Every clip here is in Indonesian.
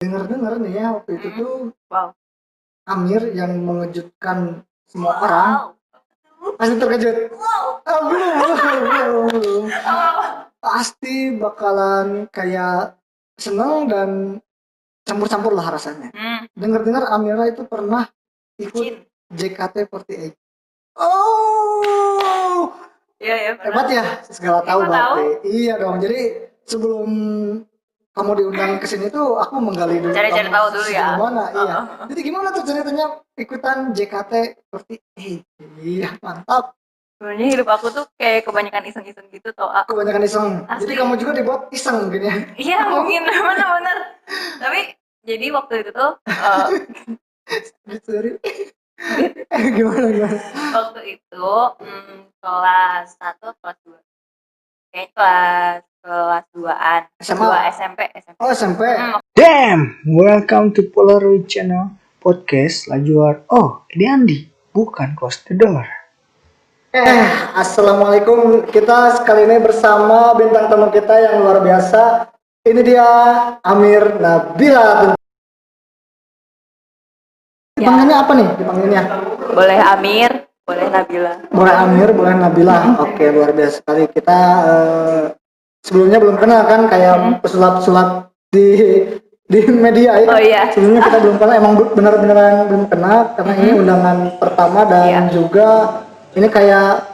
Dengar-dengar nih ya waktu itu tuh Wow. Amir yang mengejutkan semua orang. Pasti terkejut. Belum. Pasti bakalan kayak seneng dan campur-campur lah rasanya. Dengar-dengar Amira itu pernah ikut JKT48. Oh, Iya, hebat ya, segala tahu berarti. Iya dong. Jadi sebelum kamu diundang ke sini tuh aku menggali dulu Cari-cari kamu tahu dulu ya. sejauh mana. Iya. Jadi gimana tuh ceritanya ikutan JKT48? Iya, mantap. Sebenarnya hidup aku tuh kayak kebanyakan iseng-iseng gitu tau. Kebanyakan iseng. Jadi Asli. kamu juga dibuat iseng mungkin ya. Iya mungkin bener-bener. Tapi jadi waktu itu tuh Sorry. Gimana? waktu itu kelas 1 kelas 2. Kayak kelas 2-an. SMA. 2 SMP. Oh, SMP. Damn, welcome to Polaroid Channel Podcast Lajuar. Oh, ini Andi, bukan Close the Door. Assalamualaikum. Kita sekali ini bersama bintang tamu kita yang luar biasa. Ini dia Amir Nabila. Dipanggilnya apa nih? Dipanggilnya? Boleh Amir, boleh Nabila. Boleh Amir, boleh Nabila. Oke, luar biasa sekali. Kita sebelumnya belum kenal kan, kayak pesulap-pesulap di media ya. Oh iya. Sebelumnya kita belum kenal, emang benar-benaran belum kenal karena ini undangan pertama dan juga ini kayak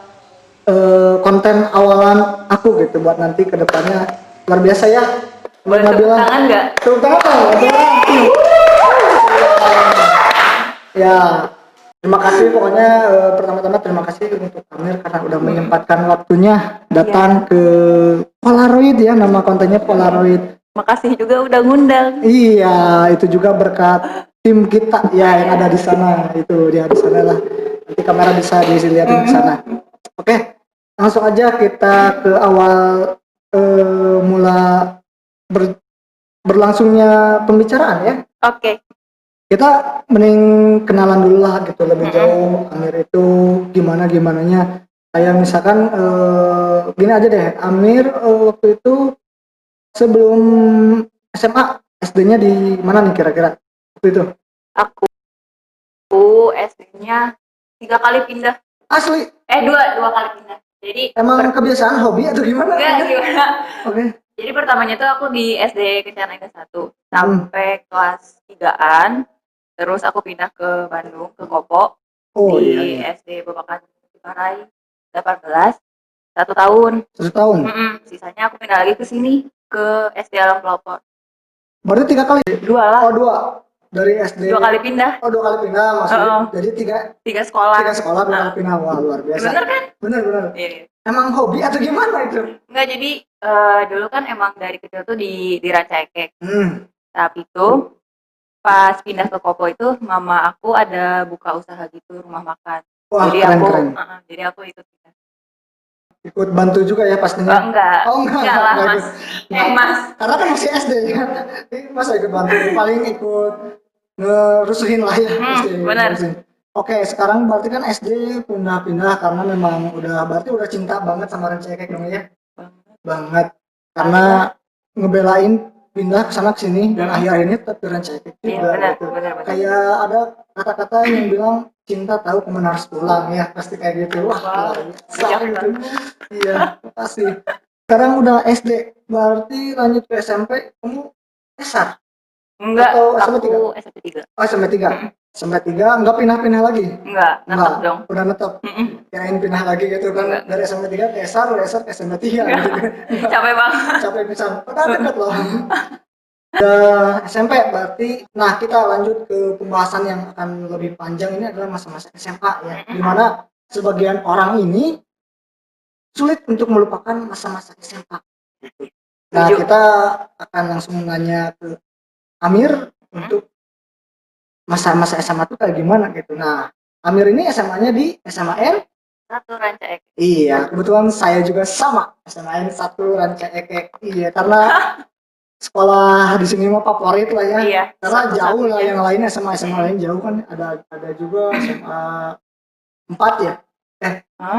konten awalan aku gitu buat nanti kedepannya. Luar biasa ya. Boleh tepuk tangan nggak? Tepuk tangan. Ya, terima kasih pokoknya pertama-tama terima kasih untuk Amir karena udah menyempatkan waktunya datang ke Polaroid ya, nama kontennya Polaroid. Makasih juga udah ngundang. Iya, itu juga berkat tim kita ya yang ada di sana. Itu dia di sana lah. Nanti kamera bisa dilihatin di sana. Oke, langsung aja kita ke awal mula berlangsungnya pembicaraan ya. Oke. Kita mending kenalan dulu lah gitu lebih jauh Amir itu gimananya. Kayak misalkan gini aja deh, Amir waktu itu sebelum SMA SD-nya di mana nih kira-kira waktu itu? Aku SD-nya 3 kali pindah. Asli? Dua kali pindah. Jadi emang kebiasaan hobi atau gimana? Enggak, gimana? Oke. Jadi pertamanya tuh aku di SD Kencana Indah 1 sampai kelas 3-an. Terus aku pindah ke Bandung, ke Kopo. Di SD Babakan Ciparai 18 1 tahun. 1 tahun. Sisanya aku pindah lagi ke sini ke SD Alam Pelopor. Berarti 3 kali? 2 lah. Oh 2. Dari SD 2 kali pindah. Oh 2 kali pindah maksudnya. Jadi 3 sekolah. 3 sekolah 2 kali pindah. Wah, luar biasa. Bener kan? Bener. Iya. Emang hobi atau gimana itu? Enggak, jadi dulu kan emang dari kecil tuh di Ranca Ekek. Tapi itu pas pindah ke Kopo itu mama aku ada buka usaha gitu, rumah makan. Wah, jadi keren. Jadi aku ikut bantu juga ya pastinya. Enggak lah mas. Mas, karena kan masih SD ya. Masa ikut bantu, paling ikut ngerusuhin lah ya. benar. Oke, sekarang berarti kan SD pindah-pindah karena memang berarti udah cinta banget sama Ranca Ekek dong ya. Banget. Karena ngebelain pindah ke sana ke sini dan akhirnya tetap di Ranca Ekek juga. Benar. Kayak ada kata-kata yang bilang cinta tahu kemana harus pulang ya, pasti kayak gitu. Wah, gitu. Iya, makasih. Sekarang udah SD, berarti lanjut ke SMP, kamu SR? Enggak, atau aku SMP 3. Oh, SMP 3. SMP 3 enggak pindah-pindah lagi? Enggak, netep dong. Udah netep. Kirain pindah lagi gitu kan. Enggak. Dari SMP 3 ke SR, dari SR ke SMP 3 gitu. Capek banget. Capek pisan. Padahal deket loh. SMP berarti, nah kita lanjut ke pembahasan yang akan lebih panjang. Ini adalah masa-masa SMA ya, dimana sebagian orang ini sulit untuk melupakan masa-masa SMA. Nah, kita akan langsung nanya ke Amir untuk masa-masa SMA itu kayak gimana gitu. Nah, Amir ini SMA-nya di SMAN 1 Ranca Ekek. Iya, kebetulan saya juga sama, SMAN 1 Ranca Ekek. Iya, karena sekolah di sini mah favorit lah ya. Iya, karena jauh lah yang lainnya, SMA lain jauh kan, ada juga SMA 4 ya.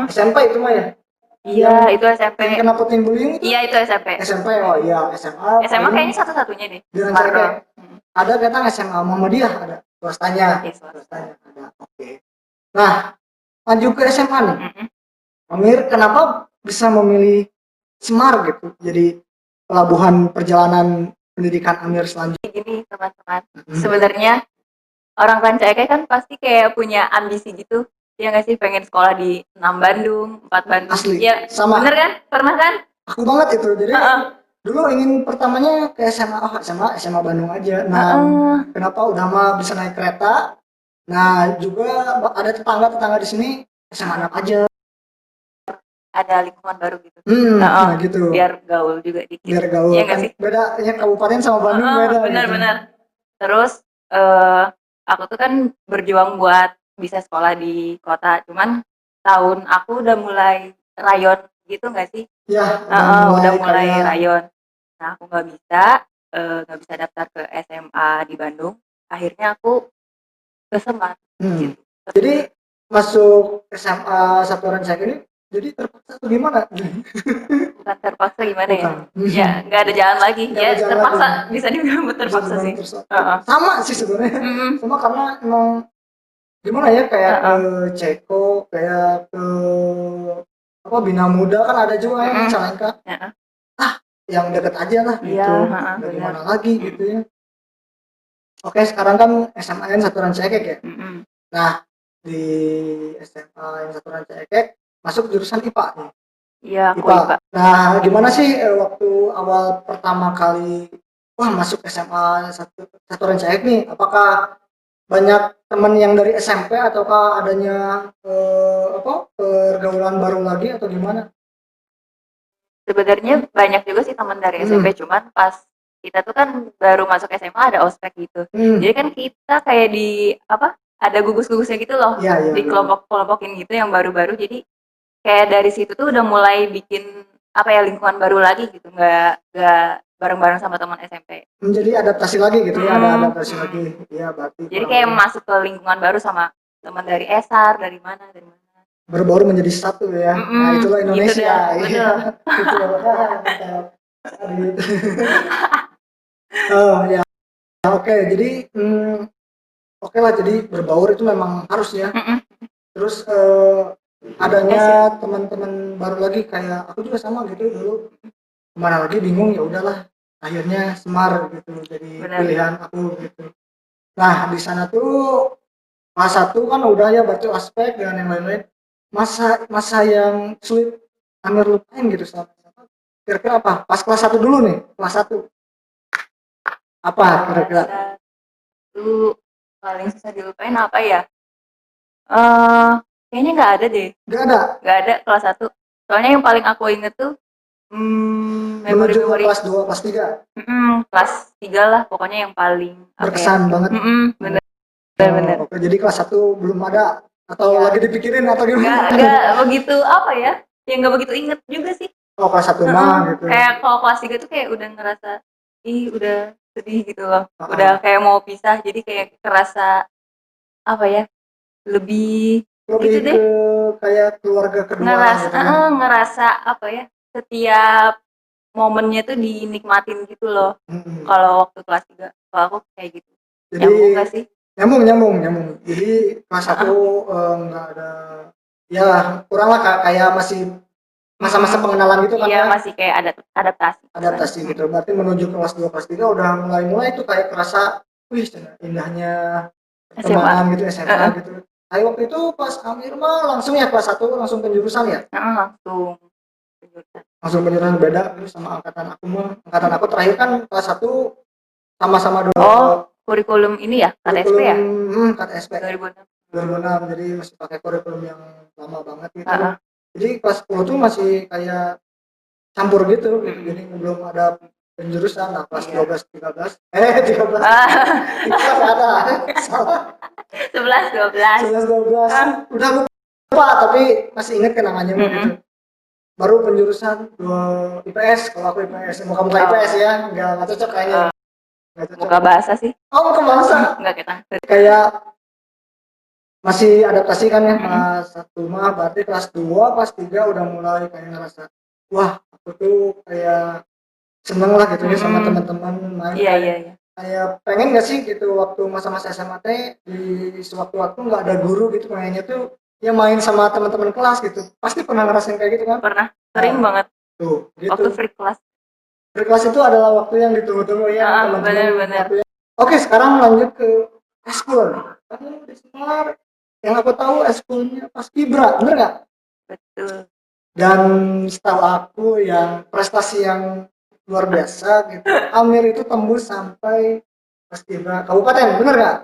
SMP itu mah ya. Iya, itu SMP. Yang kena puting beliung itu? Iya, itu SMP. SMP, oh iya, SMA. SMA kayaknya satu-satunya deh. Di Rancakek. Marlon. Ada kata SMA Muhammadiyah, ada swastanya. Iya, swasta. Swastanya ada. Oke. Nah, lanjut ke SMA nih. Mm-mm. Amir, kenapa bisa memilih Semar gitu? Jadi pelabuhan perjalanan pendidikan Amir selanjutnya. Gini teman-teman, sebenarnya orang Rancaikek kan pasti kayak punya ambisi gitu. Ya nggak sih, pengen sekolah di 6 Bandung, 4 Bandung. Asli, Ya, sama. bener kan? Pernah kan? Aku banget itu. Jadi Heeh. dulu ingin pertamanya ke SMA, SMA Bandung aja. Nah, kenapa udah mah bisa naik kereta? Nah, juga ada tetangga di sini SMA 6 aja. Ada lingkungan baru gitu. Nah gitu. Biar gaul juga dikit. Biar gaul. Iya Kan nggak sih? beda, ya kabupaten sama Bandung beda. Bener-bener. Gitu. Terus aku tuh kan berjuang buat bisa sekolah di kota. Cuman tahun aku udah mulai rayon gitu nggak sih? Ya, Udah mulai kayak... rayon. Nah, aku nggak bisa daftar ke SMA di Bandung. Akhirnya aku ke Semar. Gitu. Jadi masuk SMA Satu Rancakek ini jadi terpaksa atau gimana? Bukan terpaksa gimana ya? Bukan. Ya nggak ada jalan lagi. Nggak Ya ada jalan terpaksa, lagi. bisa dibilang terpaksa Bisa sih. dibilang sama sih sebenarnya. Sama karena emang gimana ya, kayak ke Ceko, kayak ke apa Bina Muda kan ada juga yang Cicalengka. Yang deket aja lah gitu. Udah gimana lagi gitu ya. Oke, sekarang kan SMA-nya Satu Rancakek ya. Nah, di SMA yang Satu Rancakek masuk jurusan IPA nih. Iya, aku IPA. Nah, gimana sih waktu awal pertama kali masuk SMA Satu Rancakek nih? Apakah banyak teman yang dari SMP ataukah adanya pergaulan baru lagi atau gimana? Sebenarnya banyak juga sih teman dari SMP, cuman pas kita tuh kan baru masuk SMA ada ospek gitu. Jadi kan kita kayak ada gugus-gugusnya gitu loh. Di kelompok-kelompokin gitu yang baru-baru. Jadi kayak dari situ tuh udah mulai bikin lingkungan baru lagi gitu. Nggak bareng-bareng sama teman SMP. Jadi adaptasi lagi gitu ya, ada adaptasi lagi. Iya, berarti. Jadi kayak masuk ke lingkungan baru sama teman dari ESAR, dari mana. Baru menjadi satu ya. Nah, itulah Indonesia. Gitu dah, Gitu. Oh ya. Oke, jadi oke lah, jadi berbaur itu memang harus ya. Terus adanya teman-teman baru lagi, kayak aku juga sama gitu dulu. Kemana lagi bingung, ya udahlah. Akhirnya Semar gitu jadi pilihan aku gitu. Nah, di sana tuh kelas 1 kan udah ya baca aspek dan yang lain-lain. Masa yang sulit Amir lupain gitu sama kira-kira apa? Pas kelas 1 dulu nih, kelas 1. Apa kira-kira? Itu paling susah dilupain apa ya? Kayaknya nggak ada deh. Nggak ada kelas 1. Soalnya yang paling aku inget tuh menuju kelas 2, kelas 3. Kelas 3 lah pokoknya yang paling berkesan banget. Bener. Oke, jadi kelas 1 belum ada atau lagi dipikirin atau gimana? Nggak begitu ya nggak begitu inget juga sih. Oh, kelas 1 mah gitu. Kayak kalau kelas 3 tuh kayak udah ngerasa udah sedih gitu loh. Udah kayak mau pisah, jadi kayak kerasa lebih gitu deh. Ke kayak keluarga kedua gitu. Ngerasa setiap momennya tuh dinikmatin gitu loh. Kalau waktu kelas 3, kalau aku kayak gitu. Jadi nyambung gak sih? Nyambung. Jadi kelas 1 nggak ada, ya kurang lah, kayak masih masa-masa pengenalan gitu kan. Iya, masih kayak adaptasi gitu. Berarti menuju kelas 2, kelas 3 udah mulai tuh kayak kerasa indahnya pertemanan gitu, SMA gitu. Nah, waktu itu pas Amir mah langsung ya kelas 1 langsung penjurusan ya? Langsung penjurusan. Beda sama angkatan aku mah. Angkatan aku terakhir kan kelas 1 sama-sama dulu. Kurikulum ini ya, KTSP ya? KTSP 2006. Jadi masih pakai kurikulum yang lama banget gitu. Jadi kelas 10 tuh masih kayak campur gitu. Jadi belum ada penjurusan. Nah, kelas 12, 13. 13. Kelas ada. Salah. 11, 12. Udah lupa, tapi masih ingat kenangannya mah gitu. Baru penjurusan IPS, kalau aku IPS. Muka IPS ya, nggak cocok kayaknya. Muka bahasa sih. Oh, muka bahasa. Nggak kita. Kayak masih adaptasi kan ya, kelas 1 mah berarti kelas 2, kelas 3 udah mulai kayak ngerasa wah aku tuh kayak seneng lah gitu ya sama teman-teman main Iya, iya, kayak iya. kayak pengen gak sih gitu waktu masa-masa SMA teh di sewaktu-waktu nggak ada guru gitu pengennya tuh ya main sama teman-teman kelas gitu, pasti pernah ngerasain kayak gitu kan. Pernah, sering Nah, banget tuh waktu gitu. free class. Berkelas itu adalah waktu yang ditunggu-tunggu ya teman-teman, Bener-bener. waktu yang oke sekarang lanjut ke eskul. Kamu di Semar yang aku tahu eskulnya Paskibra, bener nggak? Betul. Dan setahu aku yang prestasi yang luar biasa gitu, Amir itu tembus sampai Paskibra kabupaten, bener nggak?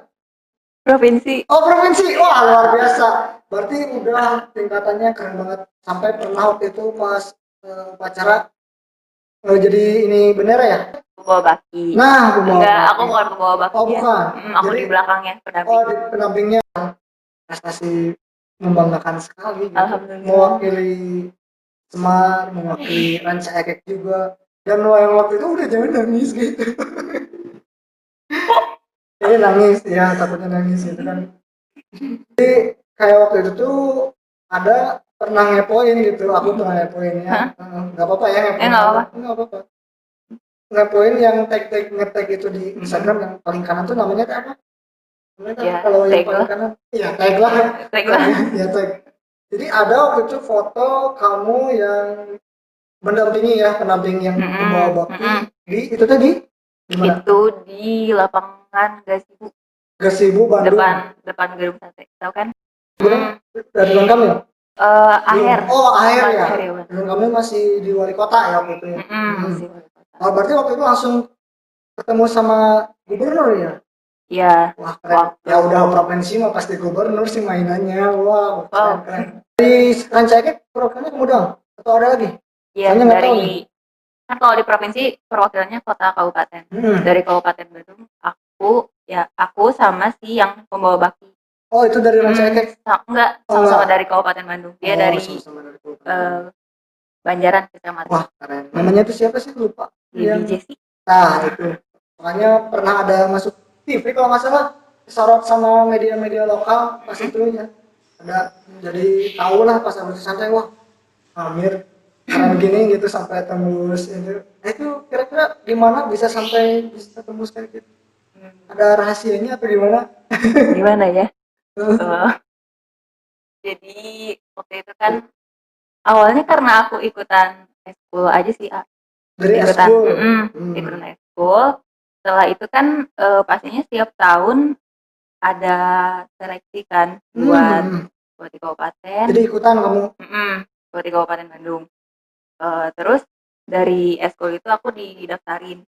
Provinsi. Oh provinsi, wah luar biasa. Berarti udah tingkatannya keren banget. Sampai pernah waktu itu pas upacara jadi ini bendera ya. Pembawa baki. Nah, pembawa Enggak, aku baki. bukan pembawa baki Oh ya. bukan. Aku Jadi di belakangnya, oh pendamping. di pendampingnya prestasi membanggakan sekali gitu. Alhamdulillah. Mewakili Semar, mewakili Ranca Ekek juga. Dan yang waktu itu udah jangan nangis gitu. Jadi nangis ya, takutnya nangis gitu kan. Jadi kayak waktu itu tuh ada pernah ngepoin gitu, aku pernah ngepoin ya. Hah? Nggak apa-apa ya ngepoin Nggak kamu. apa-apa. Nggak apa-apa. Ngepoin yang tag ngetag itu di Instagram yang paling kanan tuh namanya apa? Ya, Kalau yang tag paling lah. kanan ya tag lah. Tag lah. Ya tag. Jadi ada waktu itu foto kamu yang mendampingi ya pendamping yang pembawa bakti di itu tadi di mana? Itu di lapangan Gasibu, Gasibu Bandung. depan gedung sate. Tahu kan? Dari Ridwan Kamil. Akhir. Oh akhir ya. Akhir ya, Bang. Ridwan Kamil masih di wali kota ya waktu itu ya. Masih wali kota. Oh, berarti waktu itu langsung ketemu sama gubernur ya? Iya. Wah keren. Ya udah provinsi mah pasti gubernur sih mainannya. Wah keren keren. Di Rancaikek programnya kamu doang atau ada lagi? Iya, Soalnya nggak tahu nih. kan kalau di provinsi perwakilannya kota kabupaten. Dari Kabupaten Bandung, aku sama si yang pembawa baki. Oh itu dari Rancaikek? Enggak, sama-sama dari Kabupaten Bandung. Dia dari sama-sama dari Kabupaten. Banjaran kecamatan. Wah keren. Namanya itu siapa sih lupa? Bibi Jesse. Nah itu. Makanya pernah ada masuk TV kalau nggak salah, disorot sama media-media lokal pas itu ya. Ada jadi tahu lah pas habis santai wah Amir keren gini gitu sampai tembus itu. Itu kira-kira gimana bisa sampai bisa tembus kayak gitu? Ada rahasianya atau gimana? Gimana ya? Jadi waktu itu kan awalnya karena aku ikutan eskul aja sih, Dari ikutan eskul. ikutan eskul. Setelah itu kan pastinya setiap tahun ada seleksi kan buat di kabupaten. Jadi ikutan kamu? Buat di Kabupaten Bandung. Terus dari eskul itu aku didaftarin.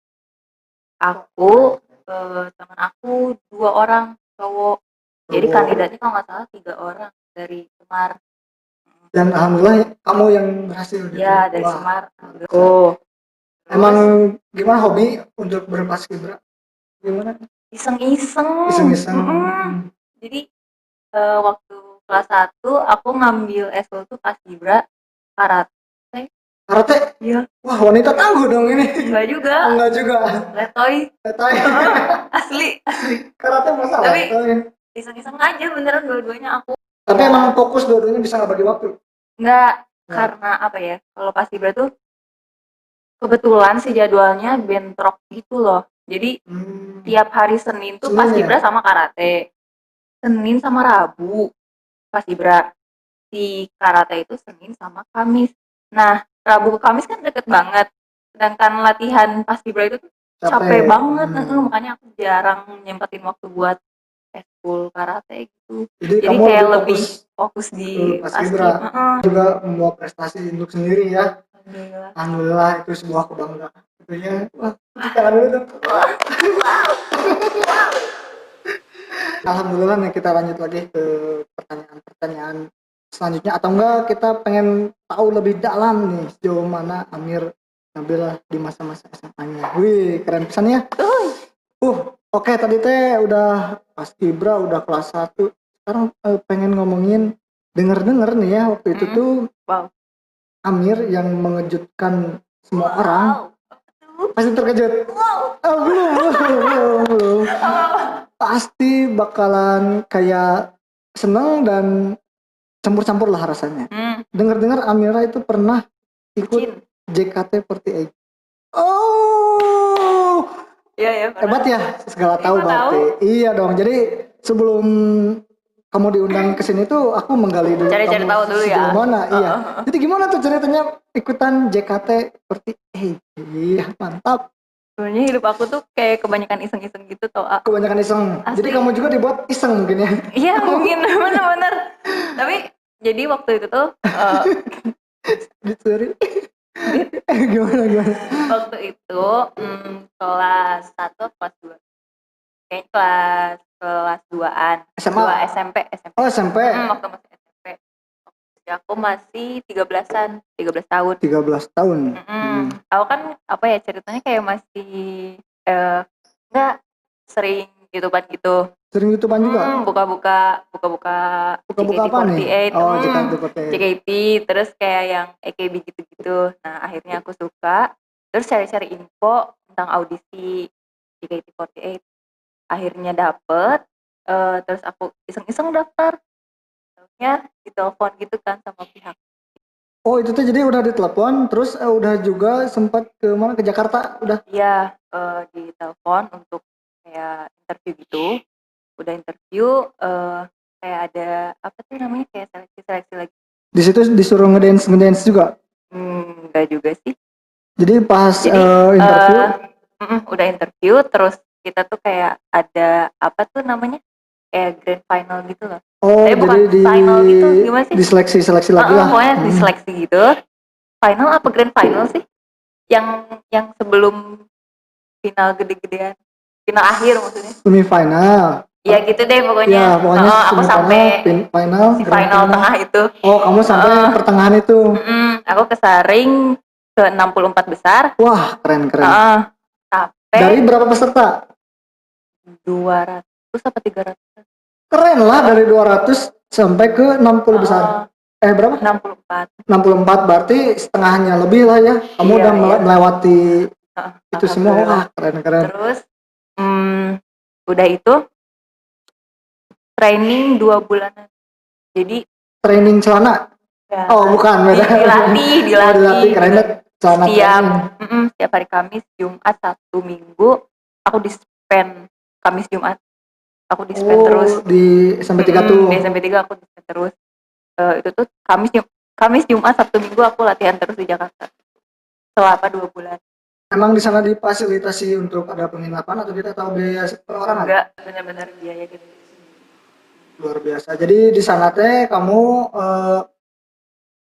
Aku teman aku 2 orang cowok. Jadi kandidatnya kalau nggak salah 3 orang dari Semar. Dan alhamdulillah kamu yang berhasil gitu. Ya dari Semar. Emang gimana hobi untuk berpaskibra? Gimana? Iseng-iseng. Jadi waktu kelas 1 aku ngambil eskul tuh paskibra karate. Karate? Iya. Wah wanita tangguh dong ini. Enggak juga. Enggak juga. Letoy. Asli. Karate masa Tapi letoy? iseng-iseng aja beneran dua-duanya aku. Tapi emang fokus dua-duanya bisa nggak bagi waktu? Enggak, karena apa ya? Kalau paskibra tuh kebetulan si jadwalnya bentrok gitu loh. Jadi tiap hari Senin tuh paskibra sama karate. Senin sama Rabu paskibra. Si karate itu Senin sama Kamis. Nah, Rabu ke Kamis kan deket banget. Sedangkan latihan paskibra itu tuh capek banget. Makanya aku jarang nyempetin waktu buat eskul karate gitu. Jadi kayak lebih fokus di paskibra. Juga membawa prestasi untuk sendiri ya. Alhamdulillah. Alhamdulillah itu sebuah kebanggaan. Tentunya wah, jangan dulu dong. Alhamdulillah nih kita lanjut lagi ke pertanyaan-pertanyaan selanjutnya atau enggak kita pengen tahu lebih dalam nih sejauh mana Amir Nabila di masa-masa SMA-nya. Wih, keren pesannya. Oke, tadi teh udah paskibra, udah kelas 1. Sekarang pengen ngomongin denger-denger nih ya waktu itu tuh Amir yang mengejutkan semua orang. Pasti terkejut. Belum. Pasti bakalan kayak seneng dan campur-campur lah rasanya. Dengar-dengar Amira itu pernah ikut Bucin. JKT48. Oh, Iya ya. hebat ya, segala tahu berarti. Iya dong. Jadi sebelum kamu diundang ke sini tuh aku menggali dulu Cari-cari kamu tahu dulu ya. sejauh mana. Iya. Jadi gimana tuh ceritanya ikutan JKT48? Iya, mantap. Sebenarnya hidup aku tuh kayak kebanyakan iseng-iseng gitu tau. Kebanyakan iseng. Asli. Jadi kamu juga dibuat iseng mungkin ya. Iya mungkin bener-bener. Tapi jadi waktu itu tuh Sorry. Gimana? waktu itu kelas 1 atau kelas 2? Kayaknya kelas 2-an. SMA. 2 SMP. Oh, SMP. Waktu masih SMP. Waktu aku masih 13-an, 13 tahun. 13 tahun. Aku kan apa ya ceritanya kayak masih enggak sering YouTubean gitu. Sering YouTubean juga? Buka-buka apa nih? JKT48. Oh, JKT48. JKT, terus kayak yang AKB gitu-gitu. Nah, akhirnya aku suka. Terus cari-cari info tentang audisi JKT48. Akhirnya dapet. Terus aku iseng-iseng daftar. Terusnya ditelepon gitu kan sama pihak. Oh, itu tuh jadi udah ditelepon, terus udah juga sempat ke mana, ke Jakarta udah? Iya, ditelepon untuk kayak interview gitu. Udah interview, kayak ada apa tuh namanya, kayak seleksi lagi. Di situ disuruh ngedance juga? Enggak juga sih. Jadi pas Jadi interview? Udah interview, terus kita tuh kayak ada apa tuh namanya, kayak grand final gitu loh. Oh, Tapi bukan jadi final gitu, gimana sih? diseleksi lagi lah. Pokoknya diseleksi gitu. Final apa grand final sih? Yang sebelum final gede-gedean, final akhir maksudnya. Semifinal. Ya gitu deh pokoknya. Ya, pokoknya aku sampai final, si final tengah itu. Oh, kamu sampai pertengahan itu. Aku kesaring ke 64 besar. Wah, keren. Sampai dari berapa peserta? 200 apa 300? Keren lah, dari 200 sampai ke 60 besar. Berapa? 64 berarti setengahnya lebih lah ya. Kamu udah melewati itu semua. Wah, keren. Terus udah itu training 2 bulanan. Jadi training celana? Ya, oh, bukan, beda. Dilatih keren banget. Celana setiap hari Kamis, Jumat, Sabtu, Minggu aku di-spend Kamis Jumat. Aku di-spend terus di SMP 3 tuh. Di SMP 3 aku di-spend terus. Itu tuh Kamis, Jumat, Sabtu, Minggu aku latihan terus di Jakarta selama 2 bulan. Emang di sana difasilitasi untuk ada penginapan atau kita tahu biaya per orang? Enggak, benar-benar biaya gitu. Luar biasa. Jadi di sana teh kamu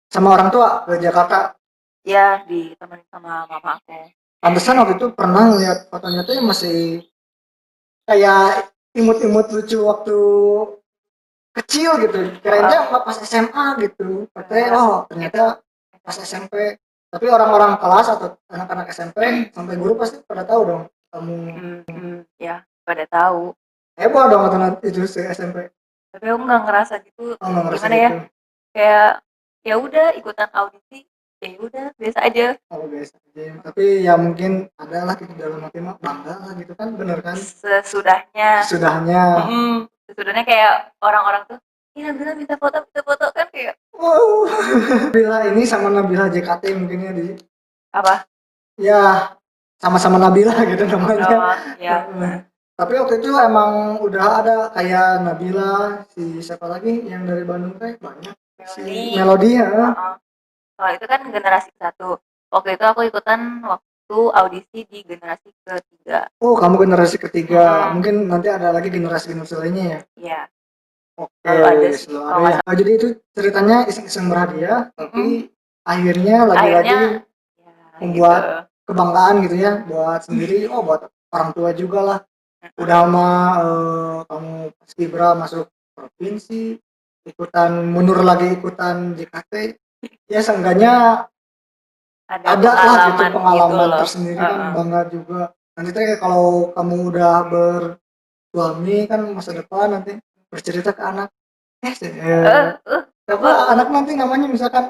sama orang tua ke Jakarta? Ya, ditemenin sama mama aku. Pantesan waktu itu pernah lihat fotonya tuh masih kayak imut-imut lucu waktu kecil gitu. Kirain pas SMA gitu. Katanya ternyata pas SMP. Tapi orang-orang kelas atau anak-anak SMP sampai guru pasti pada tahu dong kamu. Ya, pada tahu. Heboh dong waktu itu SMP. Tapi aku nggak ngerasa gitu. Gimana ya? Kayak ya udah ikutan audisi, ya udah biasa aja. Biasa aja. Tapi ya mungkin ada lah gitu dalam hati mah bangga lah gitu kan, bener kan? Sesudahnya kayak orang-orang tuh, iya Nabila minta foto kan kayak. Wow. Nabila ini sama Nabila JKT mungkin ya di. Apa? Ya sama-sama Nabila gitu namanya. Ya. Tapi waktu itu emang udah ada kayak Nabila, si siapa lagi yang dari Bandung teh banyak. Si Melody ya. Kalau itu kan generasi 1. Waktu itu aku ikutan waktu audisi di generasi ketiga. Oh, kamu generasi ketiga. Mungkin nanti ada lagi generasi lainnya ya? Iya. Oke, selalu ada ya. Jadi itu ceritanya iseng-iseng berhadiah, tapi akhirnya lagi-lagi membuat kebanggaan gitu ya, buat sendiri, buat orang tua juga lah. Udah kamu Skibra masuk provinsi, mundur lagi ikutan JKT, ya seenggaknya ada lah gitu pengalaman tersendiri kan, bangga juga. Nanti kalau kamu udah bersuami kan masa depan nanti bercerita ke anak, apa anak nanti namanya misalkan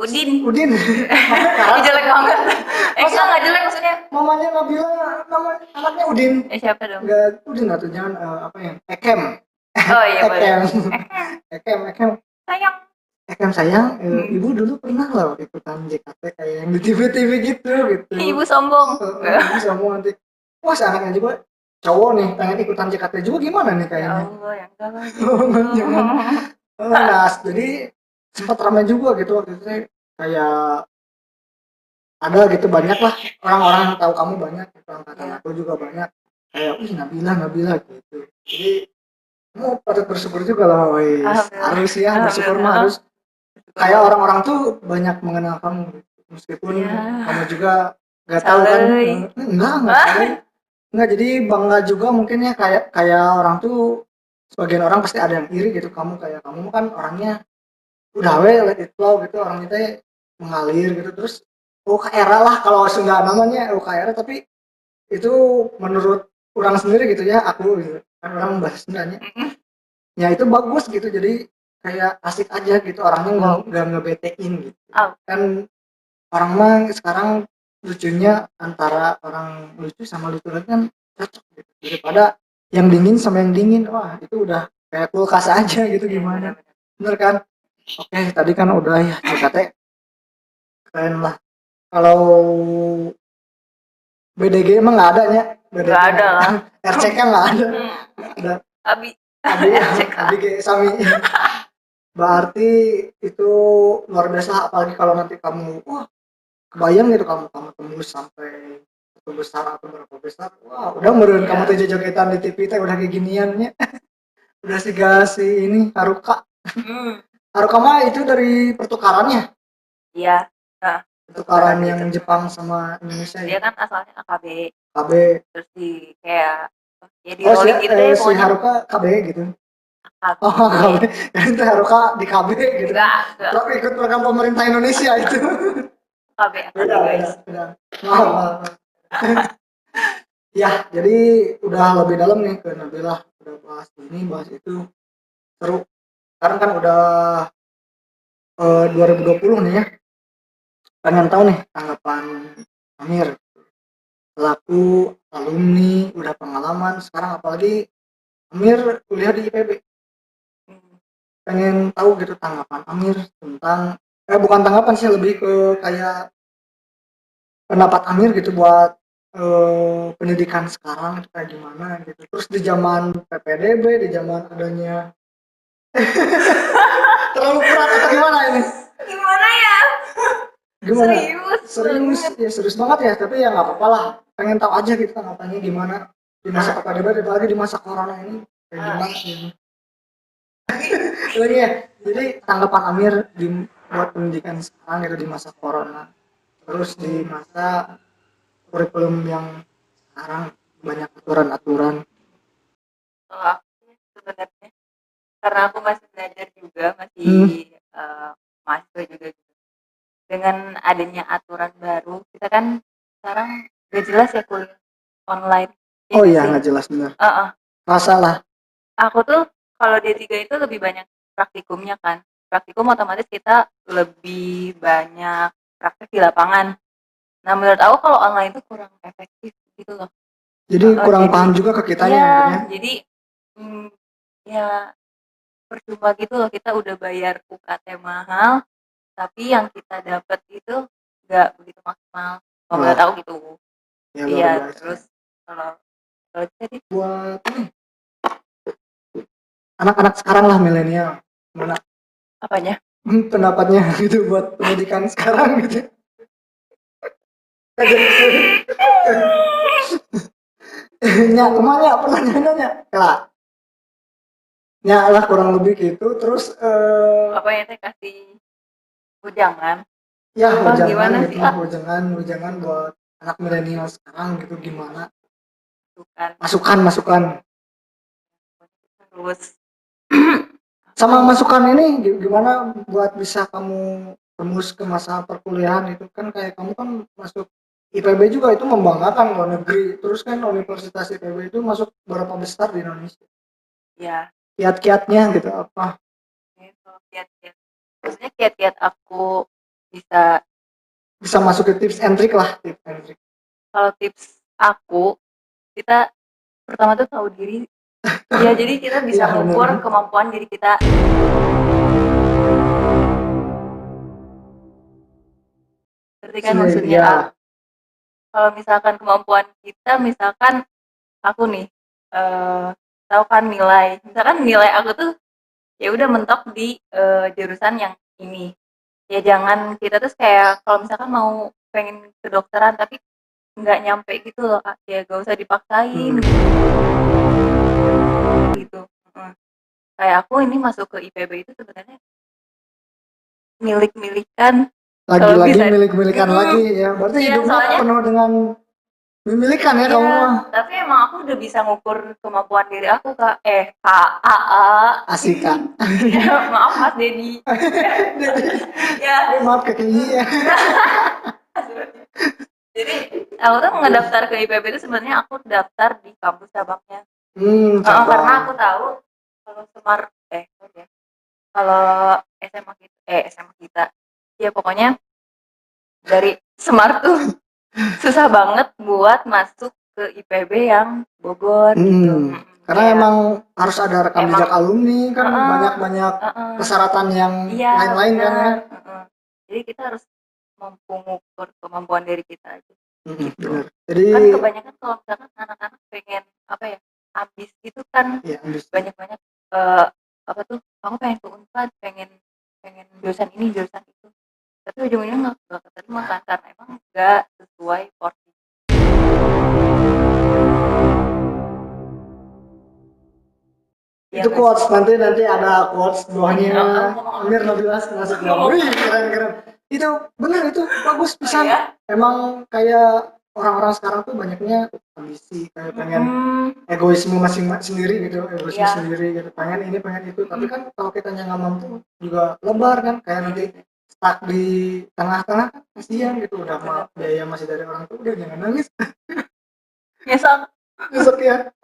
Udin. Jelek banget. Enggak jelek maksudnya. Mamanya Nabila, anaknya Udin. Siapa dong? Enggak Udin atau jangan apa ya? Ekem. Oh iya boleh. Ekem Sayang. sayang, ibu dulu pernah loh ikutan JKT kayak yang di TV gitu. Ibu sombong. Ibu sama nanti, wah anaknya juga cowok nih pengen ikutan JKT juga gimana nih Ya kayaknya. Allah, yang enggak lah Jangan. Nah, jadi sempat ramai juga gitu waktu itu kayak ada gitu banyak lah orang-orang yang tahu kamu banyak gitu, angkatan Iya. aku juga banyak kayak Nabila gitu. Jadi kamu patut bersyukur juga lah, wes Alhamdulillah. harus ya bersyukur mah Alhamdulillah. harus kayak orang-orang tuh banyak mengenal kamu gitu. Meskipun Iya. kamu juga nggak tahu kan, Saleh. enggak salah. Enggak, jadi bangga juga mungkin ya kayak kayak orang tuh sebagian orang pasti ada yang iri gitu, kamu kan orangnya udah let it flow gitu, orang kita mengalir gitu, terus UKR lah kalau Sunda namanya UKR, tapi itu menurut orang sendiri gitu ya, aku gitu kan orang bahasa Sundanya ya itu bagus gitu, jadi kayak asik aja gitu, orangnya nggak ngebetein gitu Oh. kan. Orang mah sekarang lucunya antara orang lucu sama lucu lagi kan cocok gitu, daripada yang dingin sama yang dingin, wah itu udah kayak kulkas aja gitu, gimana bener kan. Oke, tadi kan udah ya JKT keren lah. Kalau BDG emang nggak ada ya, BDG Nggak ada lah. RCK nggak ada. Ada Abi. Abi RCK. Abi kayak Sami. Berarti itu luar biasa, apalagi kalau nanti kamu wah kebayang gitu, kamu tembus sampai satu besar atau berapa besar, wah udah meren kamu tuh jogetan di TV teh udah kayak giniannya. Udah si ini Haruka. Haruka mah itu dari pertukarannya, Iya. Nah, pertukaran yang Jepang sama Indonesia dia ya. kan asalnya AKB. KB. Terus di kayak ya di Oh rolling gitu deh si pokoknya. Haruka KB gitu. AKB. Oh KB, itu Haruka di KB gitu. Enggak. Lo ikut program pemerintah Indonesia itu. AKB Beda. guys. Maaf. Ya, jadi udah lebih dalam nih ke Nabila, udah bahas ini, bahas itu, seru. Sekarang kan udah 2020 nih ya. Pengen tahu nih tanggapan Amir selaku alumni, udah pengalaman sekarang, apalagi Amir kuliah di IPB. Pengen tahu gitu tanggapan Amir tentang bukan tanggapan sih, lebih ke kayak pendapat Amir gitu buat pendidikan sekarang itu kayak gimana gitu. Terus di zaman PPDB, di zaman adanya terlalu berat atau gimana ini? Gimana ya? Gimana? Serius Ya serius banget ya, tapi ya nggak apa-apa lah. Pengen tahu aja gitu tanggapannya gimana di masa PPDB, apalagi di masa corona ini kayak gimana gitu. Lagi ya. Jadi tanggapan Amir buat pendidikan sekarang gitu di masa corona. Terus di masa kurikulum yang sekarang banyak aturan-aturan. Kalau aku sebenarnya karena aku masih belajar juga, masih mahasiswa juga gitu. Dengan adanya aturan baru, kita kan sekarang gak jelas ya kuliah online. Oh iya, nggak jelas benar. Masalah. Aku tuh kalau D3 itu lebih banyak praktikumnya kan. Praktikum otomatis kita lebih banyak praktek di lapangan. Nah menurut aku kalau online itu kurang efektif gitu loh. Jadi kurang paham juga ke kitanya iya, mungkin ya. jadi ya percuma gitu loh, kita udah bayar UKT mahal, tapi yang kita dapat itu nggak begitu maksimal. Kalau menurut aku gitu. Ya, Iya, terus kalau jadi buat anak-anak sekarang lah, milenial, mana apanya? pendapatnya gitu buat pendidikan sekarang gitu. Ya kemana pertanyaannya lah. Ya lah kurang lebih gitu. Terus apa yang saya kasih ujangan? Ya gimana gitu, sih? ujangan buat anak milenial sekarang gitu, gimana? Masukan. Masukan. Terus Sama masukan ini gimana buat bisa kamu tembus ke masa perkuliahan itu kan, kayak kamu kan masuk IPB juga, itu membanggakan loh, negeri, terus kan Universitas IPB itu masuk berapa besar di Indonesia. Ya. Kiat-kiatnya gitu apa? Kiat-kiat. Maksudnya kiat-kiat aku bisa masuk ke tips and trick lah, tips and trick. Kalau tips aku, kita pertama tuh tahu diri Ya, jadi kita bisa Iya, mengukur bener. kemampuan diri kita. Berarti kan maksudnya Iya. kalau misalkan kemampuan kita, misalkan aku nih, tahu kan misalkan nilai aku tuh ya udah mentok di jurusan yang ini. Ya jangan kita tuh kayak kalau misalkan mau pengen kedokteran tapi nggak nyampe gitu loh Kak, ya gak usah dipaksain gitu. Kayak aku ini masuk ke IPB itu sebenarnya milik-milikan kalau Lagi-lagi bisa. milik-milikan lagi ya. Berarti Iya, hidupnya soalnya penuh dengan memilikan ya kamu iya, mah. tapi emang aku udah bisa ngukur kemampuan diri aku Kak. Kak, AA. Asik Kak. Ya, maaf Mas Dedi. Ya. Maaf Kak Kiki ya. Jadi aku tuh ngedaftar ke IPB itu sebenarnya aku daftar di kampus cabangnya. Karena aku Cabang. tahu kalau oke. Kalau SMA kita, ya pokoknya dari Semar tuh susah banget buat masuk ke IPB yang Bogor gitu. Karena Kayak emang harus ada rekam emang jejak alumni kan heeh, banyak heeh. persyaratan yang Iya, lain-lain kan ya. benar. Jadi kita harus mampu mengukur kemampuan diri kita aja gitu. Benar. Jadi Kan kebanyakan kalau misalkan anak-anak pengen apa ya, ambis gitu kan, ya banyak-banyak eh apa tuh, aku pengen ke Unpad, pengen pengen jurusan ini, jurusan itu. Tapi ujung-ujungnya nggak keterima kan karena emang nggak sesuai porsi. itu quotes nanti ada quotes bawahnya Ngomong Amir Nabilas masuk dalam. Wih, keren. Itu benar itu bagus pisan. ya. Emang kayak orang-orang sekarang tuh banyaknya ambisi kayak pengen egoisme masing-masing sendiri gitu, egoisme Iya. sendiri gitu, pengen ini pengen itu. Tapi kan kalau kita nggak mampu juga lebar kan, kayak nanti stuck di tengah-tengah kan kasihan gitu, udah biaya masih dari orang tua, udah jangan nangis. Nyesel. Besok ya.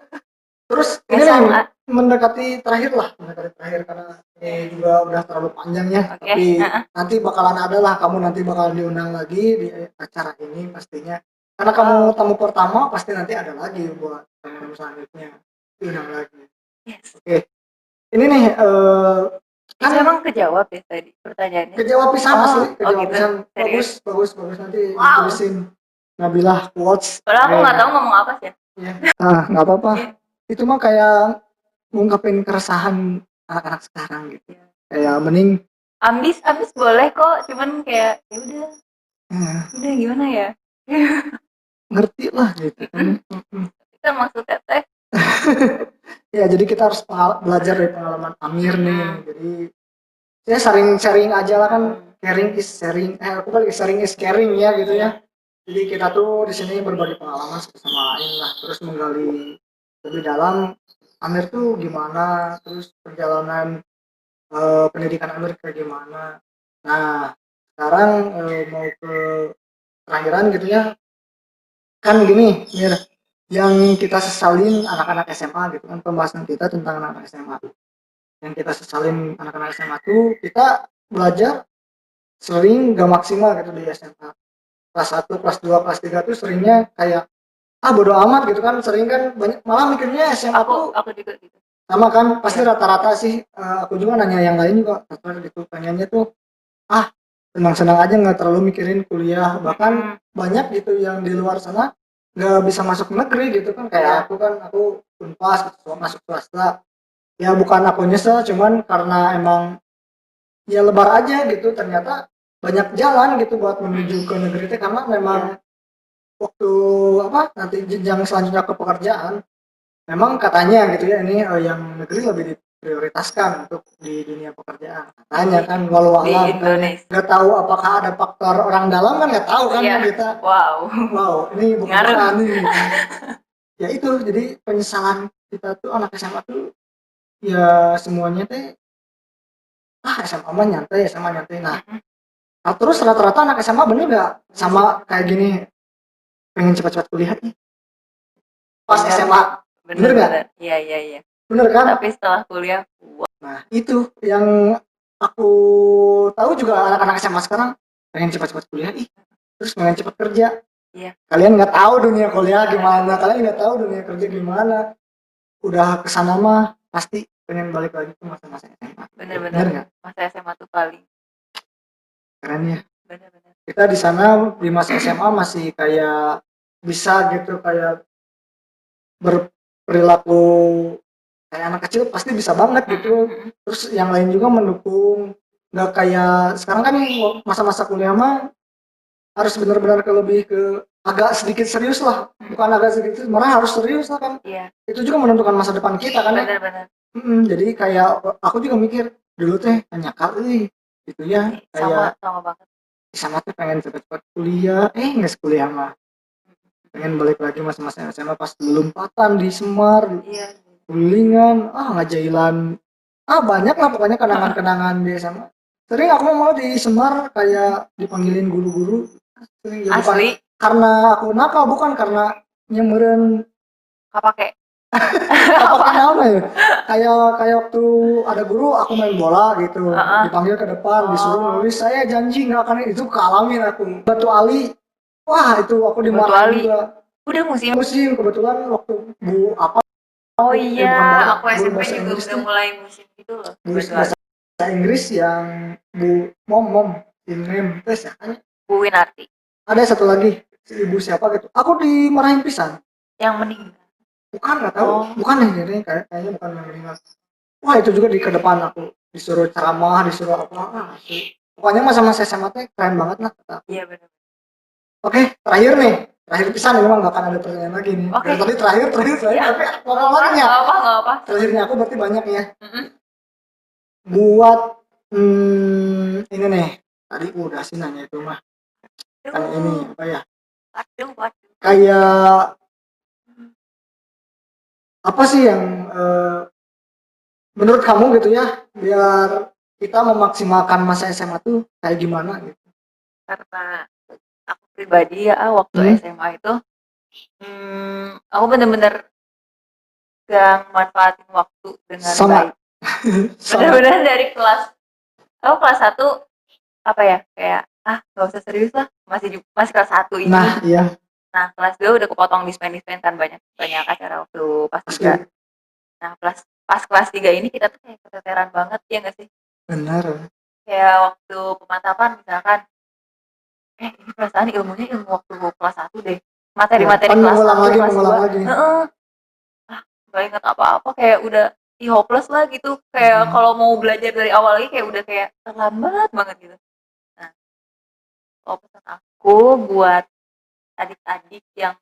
Terus ini nih mendekati terakhir karena ini juga udah terlalu panjang ya. Oke. Tapi nanti bakalan ada lah, kamu nanti bakal diundang lagi di acara ini pastinya. Karena kamu tamu pertama, pasti nanti ada lagi buat tamu selanjutnya diundang lagi. Yes. Oke. Ini nih kan emang kejawab ya tadi pertanyaannya. Kejawab pisan asli, kejawab gitu. pisan. Bagus nanti ditulisin Nabilah quotes. Padahal aku nggak tahu ngomong apa sih. Iya. Nggak apa-apa. Itu mah kayak ngungkapin keresahan anak-anak sekarang gitu. Kayak mending ambis boleh kok, cuman kayak ya udah gimana ya. Ngerti lah gitu kan. Itu maksudnya teh. Ya jadi kita harus belajar dari pengalaman Amir nih. Jadi saya sering sharing aja lah kan, caring is sharing. Aku balik sharing is caring ya gitu ya. Jadi kita tuh di sini berbagi pengalaman satu sama lain lah, terus menggali lebih dalam Amir tuh gimana, terus perjalanan pendidikan Amir kayak gimana. Nah sekarang mau ke terakhiran gitu ya, kan gini Mir, yang kita sesalin anak-anak SMA gitu kan, pembahasan kita tentang anak-anak SMA. Yang kita sesalin anak-anak SMA tuh kita belajar sering gak maksimal gitu di SMA. Kelas 1, kelas 2, kelas 3 tuh seringnya kayak bodo amat gitu kan, sering kan banyak malah mikirnya SMA tuh aku juga gitu. sama kan, pasti rata-rata sih. Aku juga nanya yang lain juga rata-rata gitu, pengennya tuh senang-senang aja, nggak terlalu mikirin kuliah. Bahkan banyak gitu yang di luar sana nggak bisa masuk negeri gitu kan, kayak aku Unpas masuk swasta. Ya bukan aku nyesel, cuman karena emang ya lebar aja gitu, ternyata banyak jalan gitu buat menuju ke negeri itu, karena memang waktu nanti jenjang selanjutnya ke pekerjaan memang katanya gitu ya, ini yang negeri lebih diprioritaskan untuk di dunia pekerjaan katanya kan, walau alam kan ya. Nggak tahu apakah ada faktor orang dalam kan, nggak tahu kan kita. Wow ini bukan orang nih gitu. Ya itu jadi penyesalan kita tuh anak SMA tuh ya semuanya teh SMA mah nyantai, SMA nyantai. Nah terus rata-rata anak SMA bener nggak sama kayak gini, pengen cepat-cepat kuliah nih pas SMA, bener nggak? Iya. Bener kan? Tapi setelah kuliah, nah itu yang aku tahu juga, anak-anak SMA sekarang pengen cepat-cepat kuliah terus pengen cepat kerja. Kalian nggak tahu dunia kuliah gimana, kalian nggak tahu dunia kerja gimana. udah kesana mah pasti pengen balik lagi ke masa-masa SMA. Bener Bener-bener nggak? masa SMA tuh paling Keren ya. bener-bener. Kita di sana di masa SMA masih kayak bisa gitu kayak berperilaku kayak anak kecil pasti bisa banget gitu. Terus yang lain juga mendukung. Nggak kayak sekarang kan masa-masa kuliah mah harus benar-benar ke lebih ke agak sedikit serius lah. Bukan agak sedikit, malah harus serius lah kan. Iya, Itu juga menentukan masa depan kita kan ya. bener-bener. Jadi kayak aku juga mikir dulu teh nyakal gitu ya, Sama kayak banget. sama tuh pengen cepet-cepet kuliah, nggak kuliah mah pengen balik lagi masa-masa SMA pas lompatan di Semar, Iya. gulingan, ngajailan, banyak lah pokoknya kenangan-kenangan di SMA. Sering aku mau di Semar kayak dipanggilin guru-guru, sering ya bukan Asli karena aku nakal, bukan karena nyemeren kapake. apa nama ya, kayak waktu ada guru aku main bola gitu, dipanggil ke depan disuruh nulis, saya janji nggak akan itu, kealamin aku Batu Ali. Wah itu aku Batu dimarahin Ali. juga. Udah musim. Kebetulan waktu bu apa Oh bukan iya, banget, aku guru SMP bahasa juga Inggris udah tuh, mulai musim gitu loh. guru Batu Ali. bahasa Inggris yang Bu Mom Inem terus ya, Bu Winarti ada satu lagi si ibu siapa gitu, aku dimarahin pisan. yang meninggal. Bukan, nggak tahu. Bukan ini kayaknya bukan yang meninggal. Wah itu juga di ke depan aku disuruh ceramah, disuruh apa, pokoknya masa-masa SMA teh keren banget lah kata. Iya benar. Oke, terakhir pisan, memang nggak akan ada pertanyaan lagi nih. Oke. Dari tadi terakhir Ya. tapi ngomong lagi ya. Nggak apa. Terakhirnya aku berarti banyak ya. Buat ini nih, tadi udah sih nanya itu mah. Kan ini apa ya? Waduh. Kayak apa sih yang menurut kamu gitu ya, biar kita memaksimalkan masa SMA tuh kayak gimana gitu? Karena aku pribadi ya waktu SMA itu aku bener-bener gak manfaatin waktu dengan baik. Bener-bener dari kelas 1 apa ya, kayak gak usah serius lah, masih kelas 1 ini. Nah kelas 2 udah kepotong dispen kan, banyak acara waktu pas 3. Nah pas kelas 3 ini kita tuh kayak keteteran banget, ya gak sih? Benar. Kayak waktu pemantapan misalkan, ini perasaan ilmu waktu kelas 1 deh, materi-materi kelas 1 kelas 2 gak inget apa-apa, kayak udah hopeless lah gitu, kayak kalau mau belajar dari awal lagi kayak udah kayak terlambat banget gitu. Nah kalau pesan aku buat adik-adik yang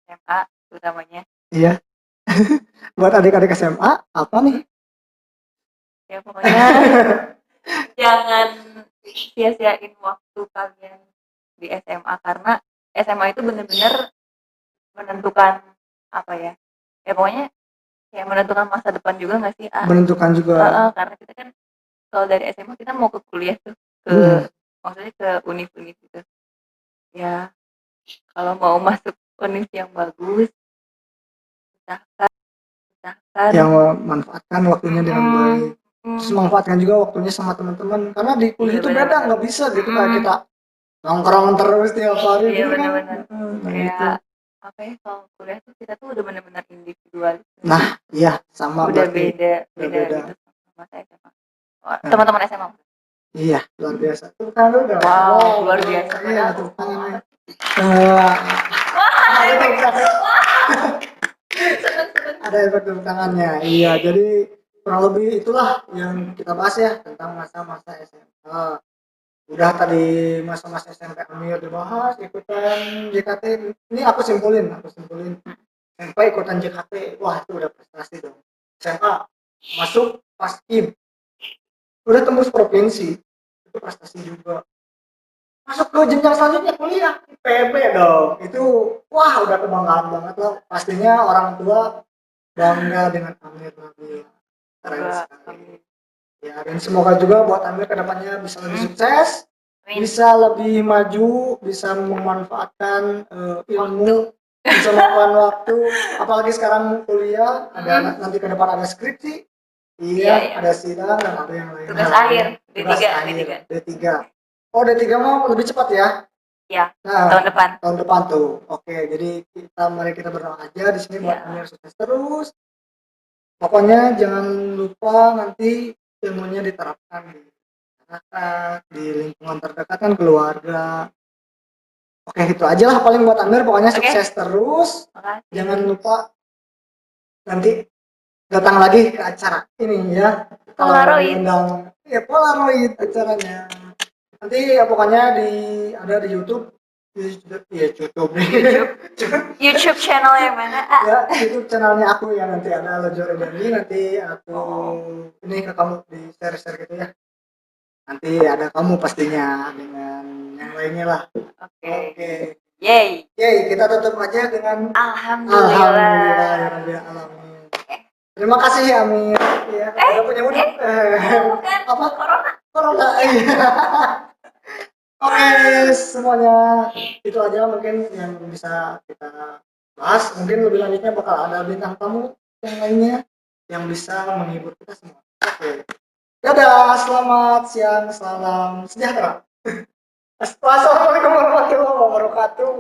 SMA terutamanya, iya. Buat adik-adik SMA apa nih? Ya pokoknya jangan sia-siain waktu kalian di SMA, karena SMA itu bener-bener menentukan apa ya, pokoknya kayak menentukan masa depan juga nggak sih? Menentukan juga. Karena kita kan kalau dari SMA kita mau ke kuliah tuh, maksudnya ke univ gitu ya. Kalau mau masuk univ yang bagus, usahakan yang manfaatkan waktunya dengan baik. Terus manfaatkan juga waktunya sama teman-teman, karena di kuliah itu beda, nggak bisa gitu kayak kita nongkrong terus tiap hari. Iya gitu benar-benar kan. kayak apa ya, kalau kuliah tuh kita tuh udah benar-benar individual. Nah iya sama, udah berarti beda gitu sama SMA, teman-teman SMA. Iya luar biasa tuh kan, udah luar biasa. Iya tuh kan. Ada efek tepuk tangannya. Iya, jadi kurang lebih itulah yang kita bahas ya tentang masa-masa SMA. Udah tadi masa-masa SMP Amir dibahas, ikutan JKT. Ini aku simpulin. SMP ikutan JKT, wah itu udah prestasi dong. SMA masuk Paskib, udah tembus provinsi, itu prestasi juga. Masuk ke jenjang selanjutnya kuliah IPB dong, itu wah udah kebanggaan banget loh. Pastinya orang tua bangga dengan Amir lagi. Keren sekali. Ya, dan semoga juga buat Amir kedepannya bisa lebih sukses, bisa lebih maju, bisa memanfaatkan ilmu, bisa memanfaatkan waktu. Apalagi sekarang kuliah, ada nanti ke depan ada skripsi, ada sidang dan ada yang lain. Tugas akhir D3. Oh D3 mau lebih cepat ya? Ya, nah, tahun depan tuh. Oke, jadi mari kita berdoa aja di sini buat Amir sukses terus. Pokoknya jangan lupa nanti ilmunya diterapkan di masyarakat, di lingkungan terdekat kan keluarga. Oke, itu aja lah paling buat Amir. Pokoknya Oke. sukses terus. Makasih. Jangan lupa nanti datang lagi ke acara ini ya. Kalau Polaroid. diundang, ya Polaroid acaranya. Nanti ya pokoknya ada di YouTube, ya YouTube, YouTube channel yang mana? ya YouTube channelnya aku ya, nanti ada Lojor Dani, nanti aku ini ke kamu di share gitu ya. Nanti ada kamu pastinya dengan yang lainnya lah. Oke. Yay. Kita tutup aja dengan Alhamdulillah. ya Rabbil alamin. Terima kasih ya Amir. Ya, udah punya mudik. Bukan. Apa? Corona. Iya. Oke, semuanya itu aja mungkin yang bisa kita bahas. Mungkin lebih lanjutnya bakal ada bintang tamu yang lainnya yang bisa menghibur kita semua. Oke. Dadah, selamat siang, salam sejahtera. Assalamualaikum warahmatullahi wabarakatuh.